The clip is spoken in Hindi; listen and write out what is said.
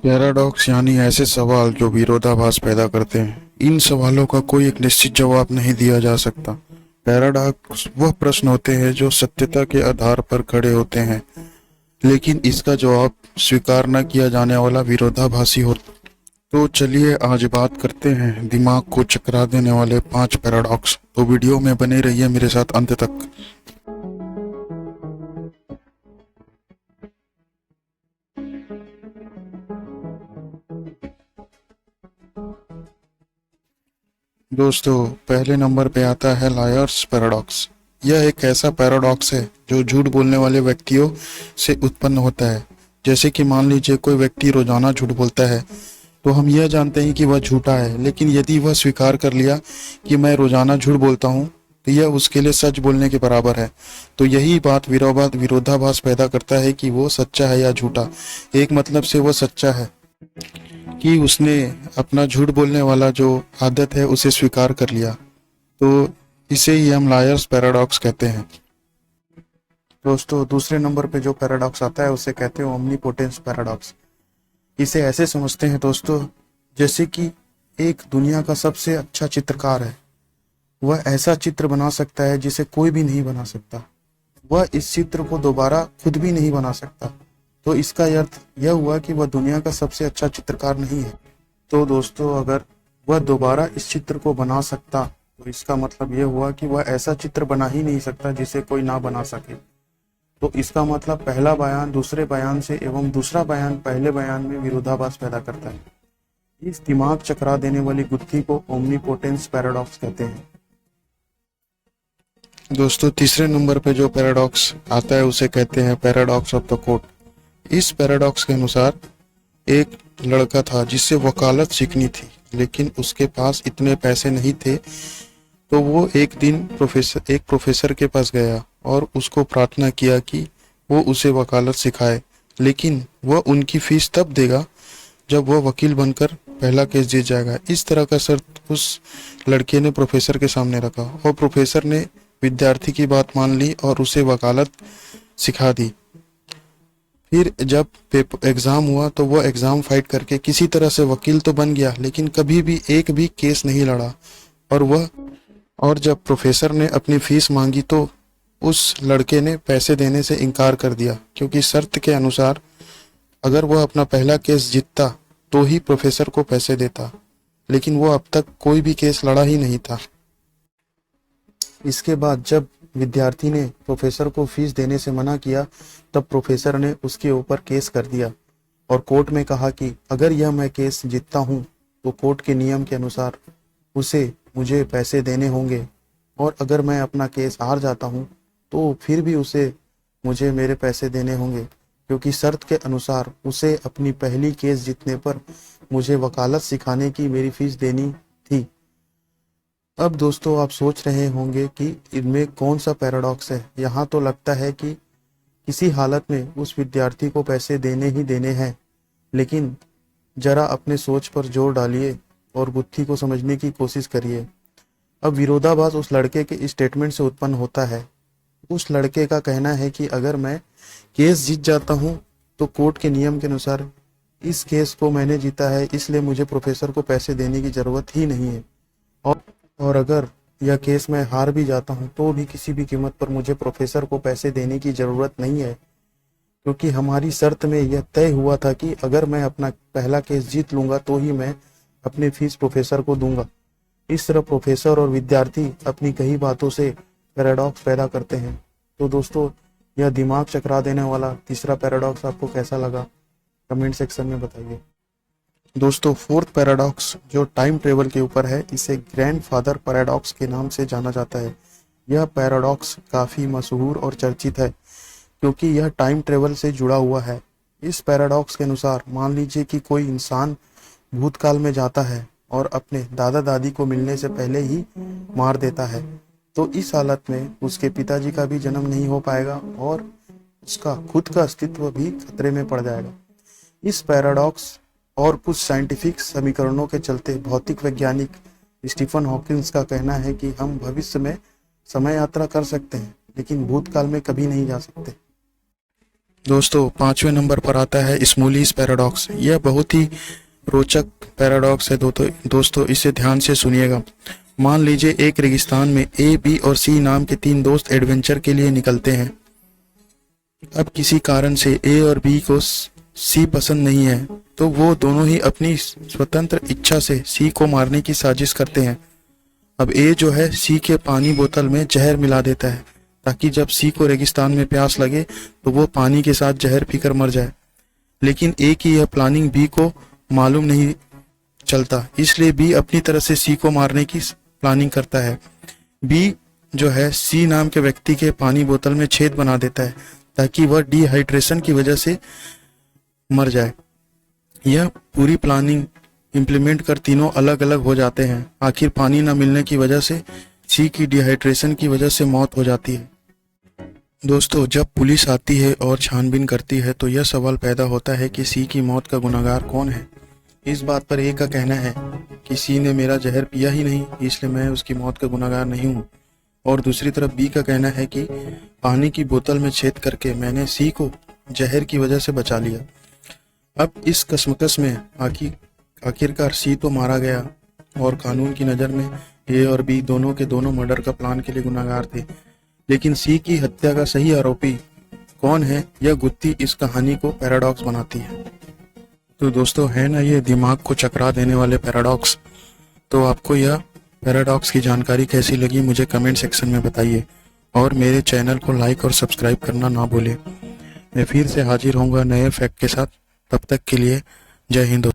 पैराडॉक्स यानी ऐसे सवाल जो विरोधाभास पैदा करते हैं। इन सवालों का कोई एक निश्चित जवाब नहीं दिया जा सकता। पैराडॉक्स वह प्रश्न होते हैं जो सत्यता के आधार पर खड़े होते हैं, लेकिन इसका जवाब स्वीकार न किया जाने वाला विरोधाभासी हो। तो चलिए आज बात करते हैं दिमाग को चकरा देने वाले 5 पैराडॉक्स। तो वीडियो में बने रहिए मेरे साथ अंत तक। दोस्तों, पहले नंबर पे आता है लायर्स पैराडॉक्स। यह एक ऐसा पैराडॉक्स है जो झूठ बोलने वाले व्यक्तियों से उत्पन्न होता है। जैसे कि मान लीजिए कोई व्यक्ति रोजाना झूठ बोलता है, तो हम यह जानते हैं कि वह झूठा है, लेकिन यदि वह स्वीकार कर लिया कि मैं रोजाना झूठ बोलता हूँ, तो यह उसके लिए सच बोलने के बराबर है। तो यही बात विरोधाभास पैदा करता है कि वो सच्चा है या झूठा। एक मतलब से वह सच्चा है कि उसने अपना झूठ बोलने वाला जो आदत है उसे स्वीकार कर लिया। तो इसे ही हम लायर्स पैराडॉक्स कहते हैं। दोस्तों, दूसरे नंबर पे जो पैराडॉक्स आता है उसे कहते हैं ओमनीपोटेंस पैराडॉक्स। इसे ऐसे समझते हैं दोस्तों, जैसे कि एक दुनिया का सबसे अच्छा चित्रकार है, वह ऐसा चित्र बना सकता है जिसे कोई भी नहीं बना सकता। वह इस चित्र को दोबारा खुद भी नहीं बना सकता। तो इसका अर्थ यह हुआ कि वह दुनिया का सबसे अच्छा चित्रकार नहीं है। तो दोस्तों, अगर वह दोबारा इस चित्र को बना सकता, तो इसका मतलब यह हुआ कि वह ऐसा चित्र बना ही नहीं सकता जिसे कोई ना बना सके। तो इसका मतलब पहला बयान दूसरे बयान से एवं दूसरा बयान पहले बयान में विरोधाभास पैदा करता है। इस दिमाग चकरा देने वाली गुत्थी को ओमनीपोटेंस पैराडॉक्स कहते हैं। दोस्तों, तीसरे नंबर पे जो पैराडॉक्स आता है उसे कहते हैं पैराडॉक्स ऑफ द कोर्ट। इस पैराडॉक्स के अनुसार एक लड़का था जिससे वकालत सीखनी थी, लेकिन उसके पास इतने पैसे नहीं थे। तो वो एक दिन एक प्रोफेसर के पास गया और उसको प्रार्थना किया कि वो उसे वकालत सिखाए, लेकिन वह उनकी फीस तब देगा जब वह वकील बनकर पहला केस जीत जाएगा। इस तरह का शर्त उस लड़के ने प्रोफेसर के सामने रखा और प्रोफेसर ने विद्यार्थी की बात मान ली और उसे वकालत सिखा दी। फिर जब एग्जाम हुआ तो वह एग्जाम फाइट करके किसी तरह से वकील तो बन गया, लेकिन कभी भी एक भी केस नहीं लड़ा। और जब प्रोफेसर ने अपनी फीस मांगी तो उस लड़के ने पैसे देने से इनकार कर दिया, क्योंकि शर्त के अनुसार अगर वह अपना पहला केस जीतता तो ही प्रोफेसर को पैसे देता, लेकिन वो अब तक कोई भी केस लड़ा ही नहीं था। इसके बाद जब विद्यार्थी ने प्रोफेसर को फीस देने से मना किया, तब प्रोफेसर ने उसके ऊपर केस कर दिया और कोर्ट में कहा कि अगर यह मैं केस जीतता हूं तो कोर्ट के नियम के अनुसार उसे मुझे पैसे देने होंगे, और अगर मैं अपना केस हार जाता हूं तो फिर भी उसे मुझे मेरे पैसे देने होंगे, क्योंकि शर्त के अनुसार उसे अपनी पहली केस जीतने पर मुझे वकालत सिखाने की मेरी फीस देनी थी। अब दोस्तों, आप सोच रहे होंगे कि इनमें कौन सा पैराडॉक्स है। यहाँ तो लगता है कि किसी हालत में उस विद्यार्थी को पैसे देने ही देने हैं, लेकिन जरा अपने सोच पर जोर डालिए और गुत्थी को समझने की कोशिश करिए। अब विरोधाभास उस लड़के के स्टेटमेंट से उत्पन्न होता है। उस लड़के का कहना है कि अगर मैं केस जीत जाता हूँ तो कोर्ट के नियम के अनुसार इस केस को मैंने जीता है, इसलिए मुझे प्रोफेसर को पैसे देने की जरूरत ही नहीं है। और अगर यह केस मैं हार भी जाता हूं तो भी किसी भी कीमत पर मुझे प्रोफेसर को पैसे देने की जरूरत नहीं है, क्योंकि हमारी शर्त में यह तय हुआ था कि अगर मैं अपना पहला केस जीत लूंगा तो ही मैं अपनी फीस प्रोफेसर को दूंगा। इस तरह प्रोफेसर और विद्यार्थी अपनी कई बातों से पैराडॉक्स पैदा करते हैं। तो दोस्तों, यह दिमाग चकरा देने वाला तीसरा पैराडॉक्स आपको कैसा लगा, कमेंट सेक्शन में बताइए। दोस्तों, फोर्थ पैराडॉक्स जो टाइम ट्रेवल के ऊपर है, इसे ग्रैंडफादर पैराडॉक्स के नाम से जाना जाता है। यह पैराडॉक्स काफ़ी मशहूर और चर्चित है क्योंकि यह टाइम ट्रेवल से जुड़ा हुआ है। इस पैराडॉक्स के अनुसार मान लीजिए कि कोई इंसान भूतकाल में जाता है और अपने दादा दादी को मिलने से पहले ही मार देता है, तो इस हालत में उसके पिताजी का भी जन्म नहीं हो पाएगा और उसका खुद का अस्तित्व भी खतरे में पड़ जाएगा। इस पैराडॉक्स और कुछ साइंटिफिक समीकरणों के चलते भौतिक वैज्ञानिक स्टीफन हॉकिंस का कहना है कि हम भविष्य में समय यात्रा कर सकते हैं, लेकिन भूतकाल में कभी नहीं जा सकते। दोस्तों 5वें नंबर पर आता है स्मूलीज पैराडॉक्स। यह बहुत ही रोचक पैराडॉक्स है दोस्तों, इसे ध्यान से सुनिएगा। मान लीजिए एक रेगिस्तान में ए, बी और सी नाम के 3 दोस्त एडवेंचर के लिए निकलते हैं। अब किसी कारण से ए और बी को सी पसंद नहीं है, तो वो दोनों ही अपनी स्वतंत्र इच्छा से सी को मारने की साजिश करते हैं। अब ए जो है सी के पानी बोतल में जहर मिला देता है, ताकि जब सी को रेगिस्तान में प्यास लगे तो वो पानी के साथ जहर पीकर मर जाए। लेकिन ए की यह प्लानिंग बी को मालूम नहीं चलता, इसलिए बी अपनी तरफ से सी को मारने की प्लानिंग करता है। बी जो है सी नाम के व्यक्ति के पानी बोतल में छेद बना देता है, ताकि वह डिहाइड्रेशन की वजह से मर जाए। यह पूरी प्लानिंग इम्प्लीमेंट कर तीनों अलग अलग हो जाते हैं। आखिर पानी न मिलने की वजह से सी की डिहाइड्रेशन की वजह से मौत हो जाती है। दोस्तों जब पुलिस आती है और छानबीन करती है तो यह सवाल पैदा होता है कि सी की मौत का गुनहगार कौन है। इस बात पर ए का कहना है कि सी ने मेरा जहर पिया ही नहीं, इसलिए मैं उसकी मौत का गुनहगार नहीं हूँ। और दूसरी तरफ बी का कहना है कि पानी की बोतल में छेद करके मैंने सी को जहर की वजह से बचा लिया। अब इस कशमकश में आखिरकार सी तो मारा गया और कानून की नज़र में ए और बी दोनों के दोनों मर्डर का प्लान के लिए गुनहगार थे। लेकिन सी की हत्या का सही आरोपी कौन है, यह गुत्थी इस कहानी को पैराडॉक्स बनाती है। तो दोस्तों है ना ये दिमाग को चकरा देने वाले पैराडॉक्स। तो आपको यह पैराडॉक्स की जानकारी कैसी लगी मुझे कमेंट सेक्शन में बताइए, और मेरे चैनल को लाइक और सब्सक्राइब करना ना भूलें। मैं फिर से हाजिर होऊंगा नए फैक्ट के साथ। तब तक के लिए जय हिंद।